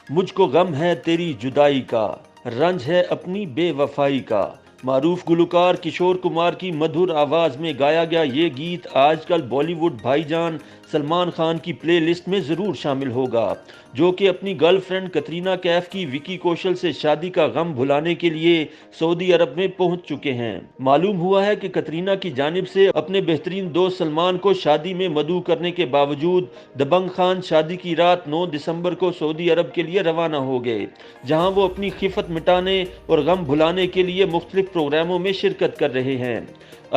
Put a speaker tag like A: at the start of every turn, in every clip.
A: مجھ کو غم ہے تیری جدائی کا، رنج ہے اپنی بے وفائی کا۔ معروف گلوکار کشور کمار کی مدھر آواز میں گایا گیا یہ گیت آج کل بالی ووڈ بھائی جان سلمان خان کی پلے لسٹ میں ضرور شامل ہوگا، جو کہ اپنی گرل فرینڈ کترینہ کیف کی وکی کوشل سے شادی کا غم بھلانے کے لیے سعودی عرب میں پہنچ چکے ہیں۔ معلوم ہوا ہے کہ کترینہ کی جانب سے اپنے بہترین دوست سلمان کو شادی میں مدعو کرنے کے باوجود دبنگ خان شادی کی رات 9 دسمبر کو سعودی عرب کے لیے روانہ ہو گئے، جہاں وہ اپنی خفت مٹانے اور غم بھلانے کے لیے مختلف پروگراموں میں شرکت کر رہے ہیں۔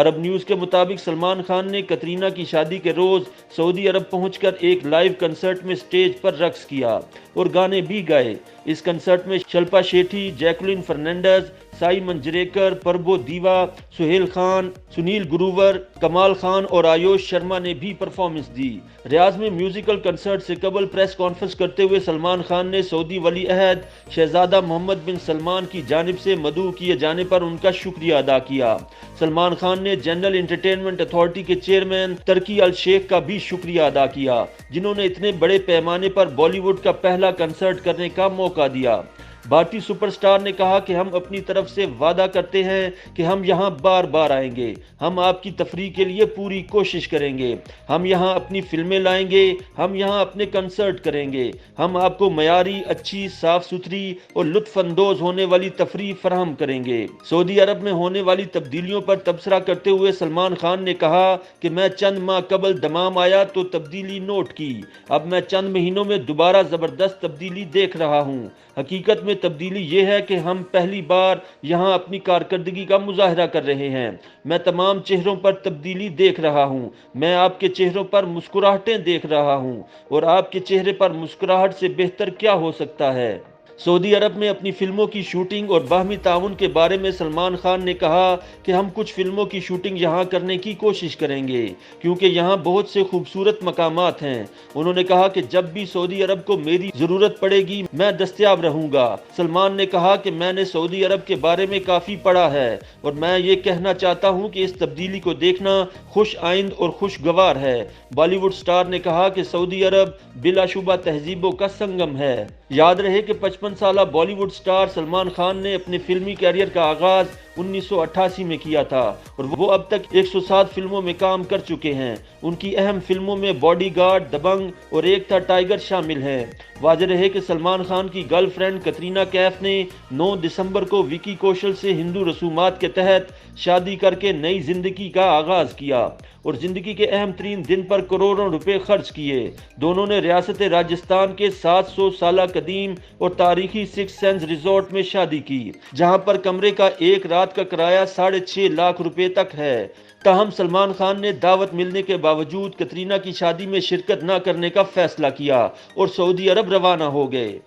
A: عرب نیوز کے مطابق سلمان خان نے کترینہ کی شادی کے روز سعودی عرب پہنچ کر ایک لائیو کنسرٹ میں سٹیج پر رقص کیا اور گانے بھی گائے۔ اس کنسرٹ میں شلپا شیٹھی، جیکولین فرنینڈز، سائی منجریکر، پربو دیوا، سہیل خان، سنیل گروور، کمال خان اور آیوش شرما نے بھی پرفارمنس دی۔ ریاض میں میوزیکل کنسرٹ سے قبل پریس کانفرنس کرتے ہوئے سلمان خان نے سعودی ولی عہد شہزادہ محمد بن سلمان کی جانب سے مدعو کیے جانے پر ان کا شکریہ ادا کیا۔ سلمان خان نے جنرل انٹرٹینمنٹ اتھارٹی کے چیئرمین ترکی الشیخ کا بھی شکریہ ادا کیا، جنہوں نے اتنے بڑے پیمانے پر بالی ووڈ کا پہلا کنسرٹ کرنے کا موقع دیا۔ بھارتی سپر سٹار نے کہا کہ ہم اپنی طرف سے وعدہ کرتے ہیں کہ ہم یہاں بار بار آئیں گے، ہم آپ کی تفریح کے لیے پوری کوشش کریں گے، ہم یہاں اپنی فلمیں لائیں گے، ہم یہاں اپنے کنسرٹ کریں گے، ہم آپ کو معیاری، اچھی، صاف ستھری اور لطف اندوز ہونے والی تفریح فراہم کریں گے۔ سعودی عرب میں ہونے والی تبدیلیوں پر تبصرہ کرتے ہوئے سلمان خان نے کہا کہ میں چند ماہ قبل دمام آیا تو تبدیلی نوٹ کی، اب میں چند مہینوں میں دوبارہ زبردست تبدیلی دیکھ رہا ہوں۔ حقیقت میں تبدیلی یہ ہے کہ ہم پہلی بار یہاں اپنی کارکردگی کا مظاہرہ کر رہے ہیں۔ میں تمام چہروں پر تبدیلی دیکھ رہا ہوں، میں آپ کے چہروں پر مسکراہٹیں دیکھ رہا ہوں، اور آپ کے چہرے پر مسکراہٹ سے بہتر کیا ہو سکتا ہے۔ سعودی عرب میں اپنی فلموں کی شوٹنگ اور باہمی تعاون کے بارے میں سلمان خان نے کہا کہ ہم کچھ فلموں کی شوٹنگ یہاں کرنے کی کوشش کریں گے، کیونکہ یہاں بہت سے خوبصورت مقامات ہیں۔ انہوں نے کہا کہ جب بھی سعودی عرب کو میری ضرورت پڑے گی میں دستیاب رہوں گا۔ سلمان نے کہا کہ میں نے سعودی عرب کے بارے میں کافی پڑھا ہے اور میں یہ کہنا چاہتا ہوں کہ اس تبدیلی کو دیکھنا خوش آئند اور خوشگوار ہے۔ بالی ووڈ سٹار نے کہا کہ سعودی عرب بلا شبہ تہذیبوں کا سنگم ہے۔ یاد رہے کہ 55 سالہ بالی ووڈ سٹار سلمان خان نے اپنے فلمی کیریئر کا آغاز 1988 میں کیا تھا اور وہ اب تک 107 فلموں میں کام کر چکے ہیں۔ ان کی اہم فلموں میں باڈی گارڈ، دبنگ اور ایک تھا ٹائیگر شامل ہیں۔ واضح رہے کہ سلمان خان کی گرل فرینڈ کترینہ کیف نے 9 دسمبر کو وکی کوشل سے ہندو رسومات کے تحت شادی کر کے نئی زندگی کا آغاز کیا اور زندگی کے اہم ترین دن پر کروڑوں روپے خرچ کیے۔ دونوں نے ریاست راجستھان کے 700 سالہ قدیم اور تاریخی سکس سینز ریزورٹ میں شادی کی، جہاں پر کمرے کا ایک رات کا کرایہ 6.5 لاکھ روپے تک ہے۔ تاہم سلمان خان نے دعوت ملنے کے باوجود کترینہ کی شادی میں شرکت نہ کرنے کا فیصلہ کیا اور سعودی عرب روانہ ہو گئے۔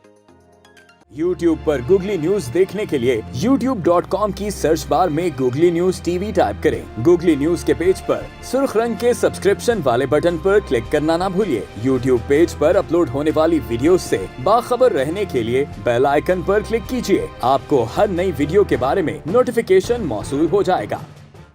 B: YouTube پر گوگلی نیوز دیکھنے کے لیے youtube.com کی سرچ بار میں googly news T V type کریں۔ گوگلی نیوز کے پیج پر سرخ رنگ کے سبسکرپشن والے بٹن پر کلک کرنا نہ بھولیے۔ YouTube پیج پر اپلوڈ ہونے والی ویڈیوز سے باخبر رہنے کے لیے بیل آئیکن پر کلک کیجیے۔ آپ کو ہر نئی ویڈیو کے بارے میں نوٹیفیکیشن موصول ہو جائے گا۔